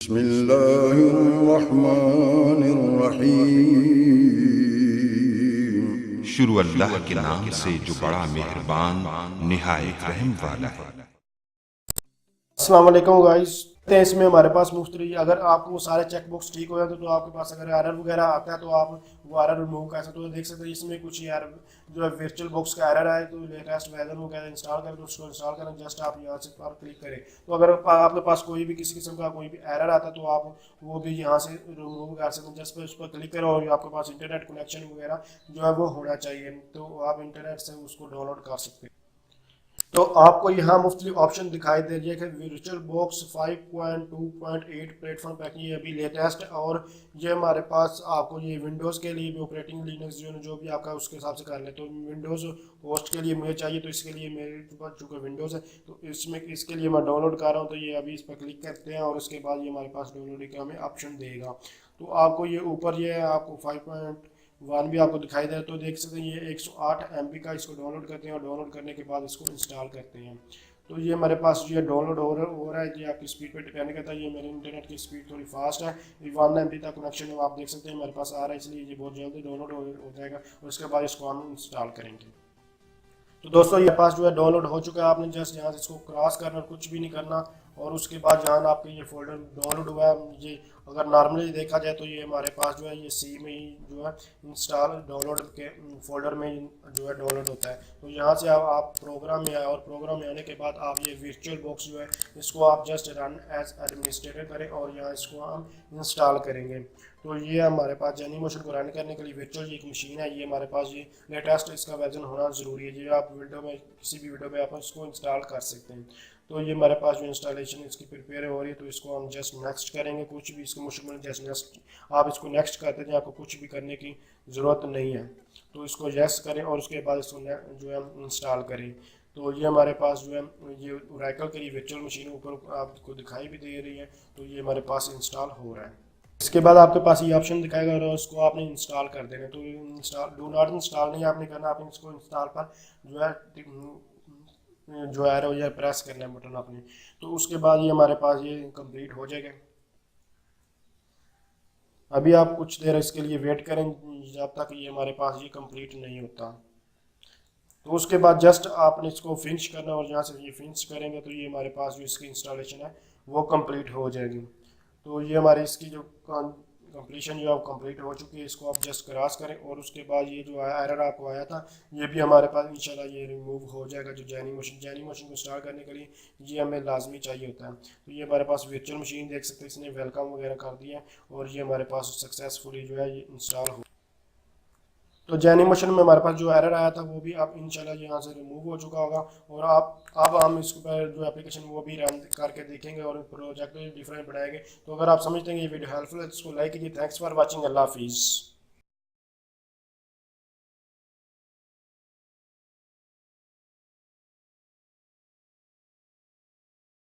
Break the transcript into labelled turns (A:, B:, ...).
A: बिस्मिल्लाहिर्रहमानिर्रहीम। शुरू अल्लाह के नाम से जो बड़ा मेहरबान निहायत रहम वाला है।
B: अस्सलाम वालेकुम गाइस। इसमें हमारे पास मुफ्तरी अगर आपको वो सारे चेक बॉक्स ठीक हो जाए तो आपके पास अगर एरर वगैरह आता है तो आप वो एरर रिमूव कर सकते हो। देख सकते हैं इसमें कुछ यार जो है वर्चुअल बॉक्स का एरर है, तो लेटेस्ट वर्जन वगैरह इंस्टॉल करें तो उसको इंस्टॉल करें। जस्ट आप यहाँ से पर क्लिक करें तो अगर आपके पास कोई भी किसी किस्म का कोई भी एरर आता है तो आप वो भी यहाँ से रिमूव कर सकते हैं। जस्ट उस पर क्लिक करें और आपके पास इंटरनेट कनेक्शन वगैरह जो है वो होना चाहिए, तो आप इंटरनेट से उसको डाउनलोड कर सकते हैं। तो आपको यहाँ मुफ्तलिफ ऑप्शन दिखाई दे रही है कि वर्चुअल बॉक्स 5.2.8 प्लेटफॉर्म पैकिंग ये अभी लेटेस्ट है, और ये हमारे पास आपको ये विंडोज़ के लिए भी ऑपरेटिंग लिनक्स जो भी आपका उसके हिसाब से कर ले। तो विंडोज़ होस्ट के लिए मुझे चाहिए, तो इसके लिए मेरे पास चूँकि विंडोज़ है तो इसमें इसके लिए मैं डाउनलोड कर रहा हूँ। तो ये अभी इस पर क्लिक करते हैं और उसके बाद ये हमारे पास डाउनलोड का हमें ऑप्शन देगा। तो आपको ये ऊपर ये आपको 5.1 भी आपको दिखाई दे तो देख सकते हैं ये 108 MB का। इसको डाउनलोड करते हैं और डाउनलोड करने के बाद इसको इंस्टॉल करते हैं। तो ये हमारे पास ये डाउनलोड हो रहा है। ये आपकी स्पीड पे डिपेंड करता है। ये मेरे इंटरनेट की स्पीड थोड़ी फास्ट है, 1 MB तक कनेक्शन है, आप देख सकते हैं हमारे पास आ रहा है, इसलिए ये बहुत जल्दी डाउनलोड हो जाएगा और उसके बाद इसको हम इंस्टॉल करेंगे। तो दोस्तों ये पास जो है डाउनलोड हो चुका है। आपने जस्ट यहाँ से इसको क्रॉस करना, कुछ भी नहीं करना, और उसके बाद जहाँ आपके ये फोल्डर डाउनलोड हुआ है, ये अगर नॉर्मली देखा जाए तो ये हमारे पास जो है ये सी में ही जो है इंस्टॉल डाउनलोड के फोल्डर में जो है डाउनलोड होता है। तो यहाँ से आप प्रोग्राम में आए और प्रोग्राम में आने के बाद आप ये वर्चुअल बॉक्स जो है इसको आप जस्ट रन एज एडमिनिस्ट्रेटर करें और यहाँ इसको हम इंस्टॉल करेंगे। तो ये हमारे पास जेनीमोशन को रन करने के लिए वर्चुअल एक मशीन है, ये हमारे पास ये लेटेस्ट इसका वर्जन होना ज़रूरी है। ये आप विंडो में किसी भी विंडो में आप इसको इंस्टॉल कर सकते हैं। तो ये हमारे पास जो इंस्टॉलेशन इसकी प्रिपेयर हो रही है, तो इसको हम जस्ट नेक्स्ट करेंगे। कुछ भी इसको मुश्किल जस्ट नेक्स्ट आप इसको नेक्स्ट करते थे, आपको कुछ भी करने की ज़रूरत नहीं है। तो इसको यस करें और उसके बाद इसको जो है इंस्टॉल करें। तो ये हमारे पास जो है ये ओरेकल के लिए वर्चुअल मशीन ऊपर आपको दिखाई भी दे रही है। तो ये हमारे पास इंस्टॉल हो रहा है। इसके बाद आपके पास ये ऑप्शन दिखाएगा और उसको आपने इंस्टॉल कर देना। तो इंस्टॉल डू नॉट इंस्टॉल नहीं आपने करना, आपने इसको इंस्टॉल पर जो है वो ये प्रेस करना है बटन आपने। तो उसके बाद ये हमारे पास ये कंप्लीट हो जाएगा। अभी आप कुछ देर इसके लिए वेट करें जब तक ये हमारे पास ये कंप्लीट नहीं होता। तो उसके बाद जस्ट आपने इसको फिनिश करना और यहाँ से ये फिनिश करेंगे तो ये हमारे पास जो इसकी इंस्टॉलेशन है वो कंप्लीट हो जाएगी। तो ये हमारी इसकी जो कंप्लीशन जो है कंप्लीट हो चुकी है। इसको आप जस्ट क्रॉस करें और उसके बाद ये जो एरर आपको आया था ये भी हमारे पास इंशाल्लाह ये रिमूव हो जाएगा। जो जेनीमोशन को स्टार्ट करने के लिए ये हमें लाजमी चाहिए होता है। तो ये हमारे पास वर्चुअल मशीन देख सकते हैं, इसने वेलकम वगैरह कर दिया और ये हमारे पास सक्सेसफुली जो है ये इंस्टॉल हो। तो जेनीमोशन में हमारे पास जो एरर आया था वो भी आप इंशाल्लाह यहाँ से रिमूव हो चुका होगा। और अब हम इसके पर जो एप्लीकेशन वो भी रन करके देखेंगे और प्रोजेक्ट डिफरेंट बनाएंगे। तो अगर आप समझते हैं ये वीडियो हेल्पफुल है तो इसको लाइक कीजिए। Thanks for watching. अल्लाह हाफिज़।